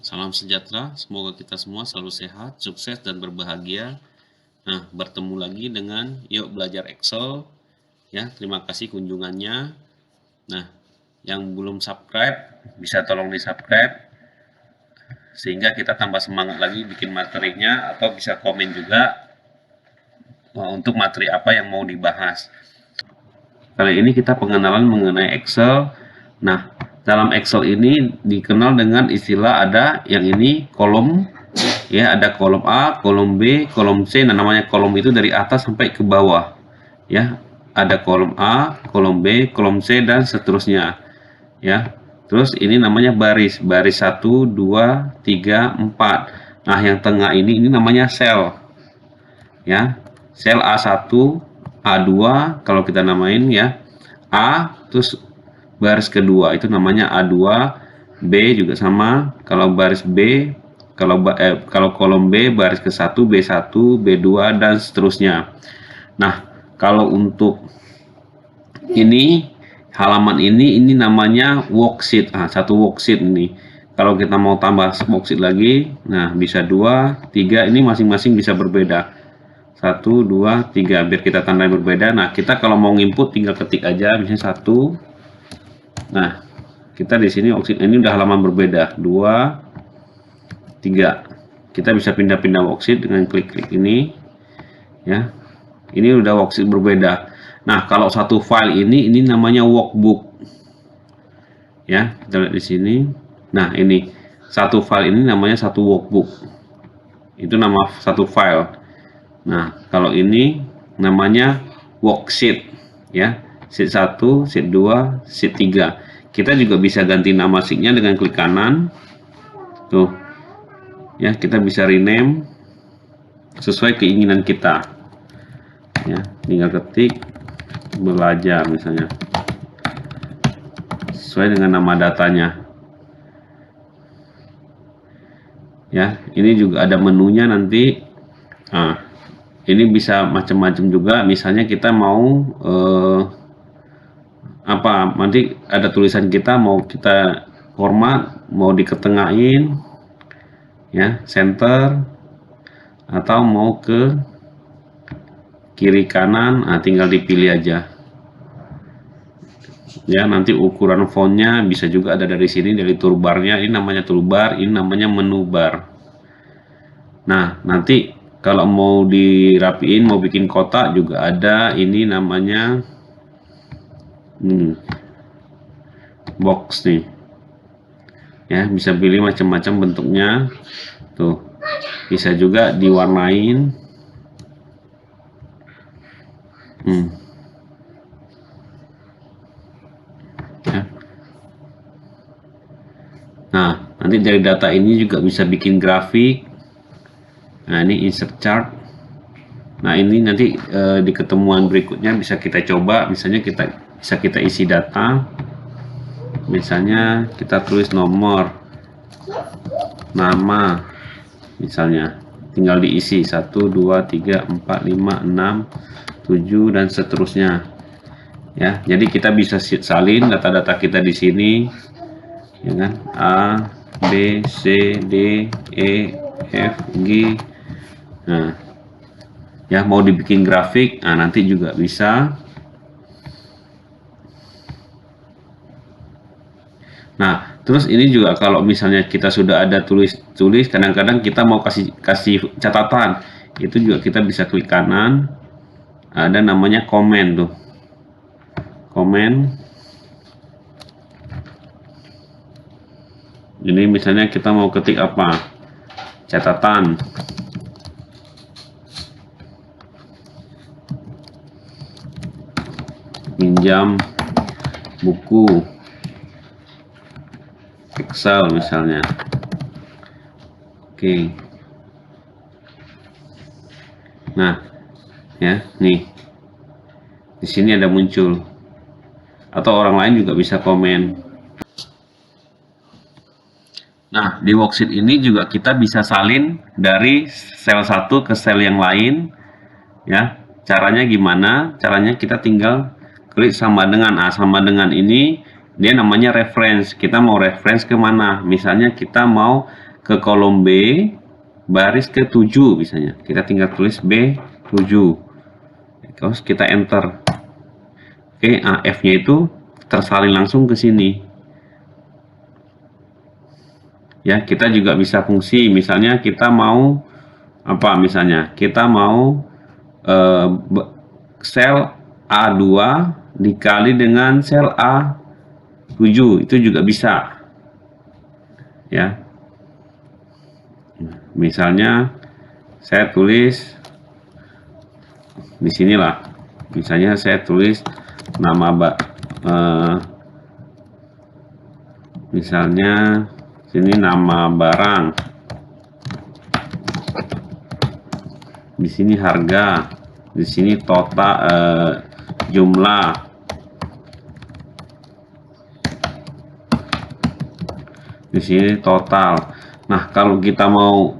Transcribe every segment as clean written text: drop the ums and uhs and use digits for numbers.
Salam sejahtera, semoga kita semua selalu sehat, sukses, dan berbahagia. Nah, bertemu lagi dengan Yuk Belajar Excel. Ya, terima kasih kunjungannya. Nah, yang belum subscribe, bisa tolong di-subscribe, sehingga kita tambah semangat lagi bikin materinya, atau bisa komen juga untuk materi apa yang mau dibahas. Kali ini kita pengenalan mengenai Excel. Nah, dalam Excel ini dikenal dengan istilah ada yang ini kolom, ya, ada kolom A, kolom B, kolom C. Nah, namanya kolom itu dari atas sampai ke bawah, ya. Ada kolom A, kolom B, kolom C, dan seterusnya, ya. Terus ini namanya baris 1, 2, 3, 4. Nah, yang tengah ini namanya sel, ya. Sel A1, A2 kalau kita namain, ya. A, terus baris kedua itu namanya A2, B juga sama. Kalau baris B, kalau kolom B baris ke-1, B1, B2, dan seterusnya. Nah, kalau untuk ini halaman ini namanya worksheet. Satu worksheet ini. Kalau kita mau tambah worksheet lagi, nah bisa 2, 3, ini masing-masing bisa berbeda. 1, 2, 3, biar kita tandai berbeda. Nah, kita kalau mau input tinggal ketik aja, misalnya 1. Nah, kita di sini worksheet ini udah halaman berbeda, 2, 3. Kita bisa pindah-pindah worksheet dengan klik-klik ini, ya. Ini udah worksheet berbeda. Nah, kalau satu file ini namanya workbook, ya. Kita lihat di sini. Nah, ini satu file ini namanya satu workbook. Itu nama satu file. Nah, kalau ini namanya worksheet, ya. Sheet 1, sheet 2, sheet 3. Kita juga bisa ganti nama sheetnya dengan klik kanan. Tuh. Ya, kita bisa rename sesuai keinginan kita. Ya, tinggal ketik belajar misalnya. Sesuai dengan nama datanya. Ya, ini juga ada menunya nanti. Nah, ini bisa macam-macam juga, misalnya kita mau nanti ada tulisan kita mau kita format, mau diketengahin, ya, center, atau mau ke kiri kanan. Tinggal dipilih aja, ya. Nanti ukuran fontnya bisa juga ada dari sini, dari toolbarnya. Ini namanya toolbar, ini namanya menu bar. Nah, nanti kalau mau dirapiin, mau bikin kotak juga ada. Ini namanya box nih, ya. Bisa pilih macam-macam bentuknya. Tuh, bisa juga diwarnain. Ya. Nah, nanti dari data ini juga bisa bikin grafik. Nah, ini insert chart. Nah, ini nanti di ketemuan berikutnya bisa kita coba. Misalnya bisa kita isi data. Misalnya kita tulis nomor, nama, misalnya tinggal diisi 1, 2, 3, 4, 5, 6, 7, dan seterusnya, ya. Jadi kita bisa salin data-data kita di sini, ya kan? A, B, C, D, E, F, G. Nah, ya, mau dibikin grafik, nanti juga bisa. Nah, terus ini juga kalau misalnya kita sudah ada tulis, kadang-kadang kita mau kasih catatan, itu juga kita bisa klik kanan, ada namanya komen tuh, komen. Ini misalnya kita mau ketik apa, catatan, pinjam buku Excel misalnya. Oke. Nah, ya, nih. Di sini ada muncul. Atau orang lain juga bisa komen. Nah, di worksheet ini juga kita bisa salin dari sel satu ke sel yang lain, ya. Caranya gimana? Caranya kita tinggal klik sama dengan. Sama dengan ini dia namanya reference. Kita mau reference ke mana? Misalnya kita mau ke kolom B, baris ke-7 misalnya. Kita tinggal tulis B7. Terus kita enter. Oke, F-nya itu tersalin langsung ke sini. Ya, kita juga bisa fungsi, misalnya kita mau apa, misalnya kita mau sel A2 dikali dengan sel A7, itu juga bisa. Ya. Misalnya saya tulis di sinilah. Misalnya saya tulis nama misalnya sini nama barang, di sini harga, di sini total jumlah, di sini total. Nah, kalau kita mau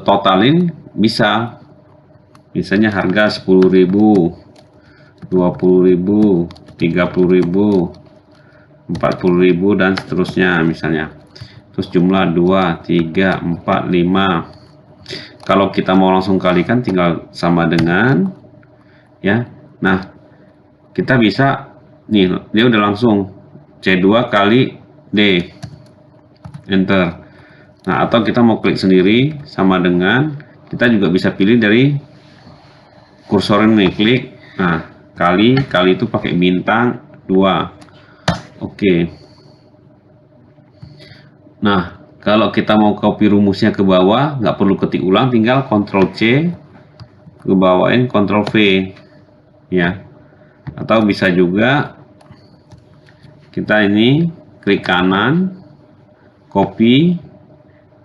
totalin bisa, misalnya harga 10.000, 20.000, 30.000, 40.000 dan seterusnya misalnya. Terus jumlah 2, 3, 4, 5. Kalau kita mau langsung kalikan tinggal sama dengan, ya. Nah, kita bisa nih, dia udah langsung C2 kali D, enter. Nah, atau kita mau klik sendiri sama dengan, kita juga bisa pilih dari kursor ini, klik. Nah, kali itu pakai bintang 2. Oke. Nah, kalau kita mau copy rumusnya ke bawah, nggak perlu ketik ulang, tinggal Ctrl C, ke bawain Ctrl V, ya. Atau bisa juga kita ini klik kanan, copy.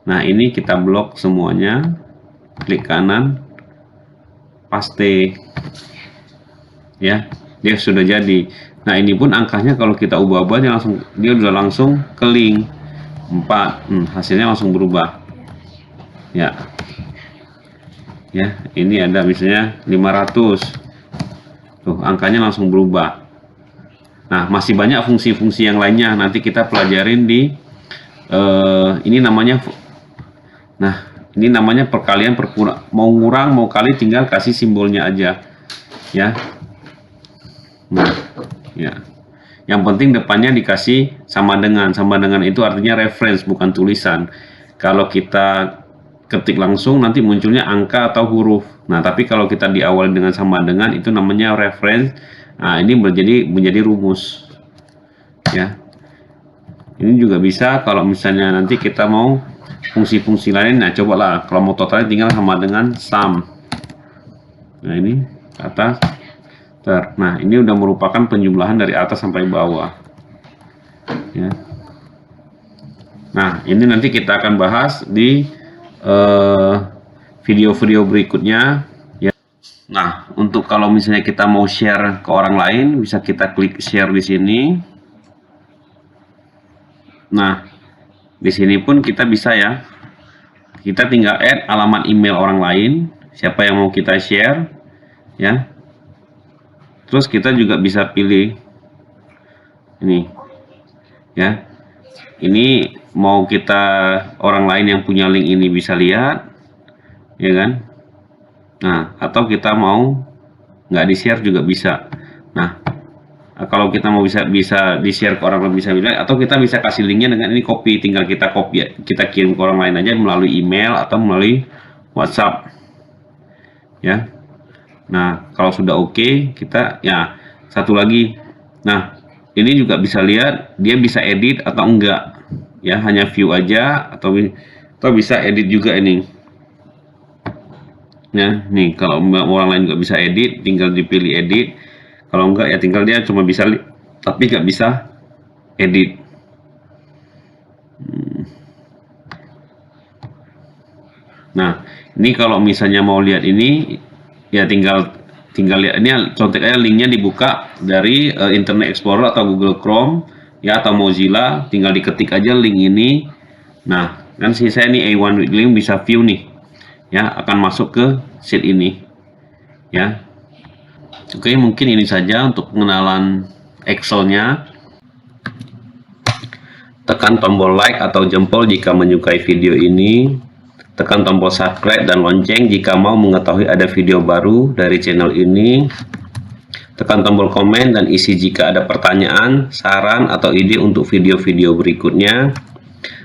Nah, ini kita blok semuanya, klik kanan, paste, ya. Dia sudah jadi. Nah, ini pun angkanya kalau kita ubah-ubah dia udah langsung ke link 4. Hasilnya langsung berubah. Ya. Ya, ini ada misalnya 500. Tuh, angkanya langsung berubah. Nah, masih banyak fungsi-fungsi yang lainnya, nanti kita pelajarin di ini namanya, nah, ini namanya perkalian perkurang. Mau ngurang, mau kali, tinggal kasih simbolnya aja. Ya. Nah, ya. Yang penting depannya dikasih sama dengan. Sama dengan itu artinya reference, bukan tulisan. Kalau kita ketik langsung nanti munculnya angka atau huruf. Nah, tapi kalau kita diawali dengan sama dengan, itu namanya reference. Nah, ini menjadi rumus. Ya. Ini juga bisa kalau misalnya nanti kita mau fungsi-fungsi lain. Nah, cobalah kalau mau totalnya tinggal sama dengan sum. Nah, ini atas. Nah, ini udah merupakan penjumlahan dari atas sampai bawah. Ya. Nah, ini nanti kita akan bahas di video-video berikutnya. Ya. Nah, untuk kalau misalnya kita mau share ke orang lain, bisa kita klik share di sini. Nah, di sini pun kita bisa, ya. Kita tinggal add alamat email orang lain, siapa yang mau kita share, ya. Terus kita juga bisa pilih ini, ya. Ini mau kita orang lain yang punya link ini bisa lihat, ya kan? Nah, atau kita mau nggak di share juga bisa. Nah, kalau kita mau bisa di share ke orang lain bisa lihat, atau kita bisa kasih linknya dengan ini copy, tinggal kita copy, kita kirim ke orang lain aja melalui email atau melalui WhatsApp, ya. Nah, kalau sudah oke, kita, ya, satu lagi. Nah, ini juga bisa lihat dia bisa edit atau enggak, ya, hanya view aja atau bisa edit juga ini. Ya, nih kalau orang lain juga bisa edit, tinggal dipilih edit. Kalau enggak, ya tinggal dia cuma bisa tapi nggak bisa edit. Nah, ini kalau misalnya mau lihat ini, ya tinggal lihat ini, contohnya linknya dibuka dari Internet Explorer atau Google Chrome, ya, atau Mozilla, tinggal diketik aja link ini. Nah, kan saya ini A1 with link bisa view nih, ya, akan masuk ke sheet ini, ya. Oke, mungkin ini saja untuk pengenalan Excel-nya. Tekan tombol like atau jempol jika menyukai video ini. Tekan tombol subscribe dan lonceng jika mau mengetahui ada video baru dari channel ini. Tekan tombol komen dan isi jika ada pertanyaan, saran, atau ide untuk video-video berikutnya.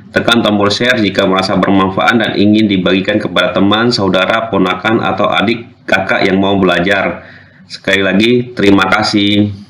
Tekan tombol share jika merasa bermanfaat dan ingin dibagikan kepada teman, saudara, ponakan, atau adik kakak yang mau belajar. Sekali lagi, terima kasih.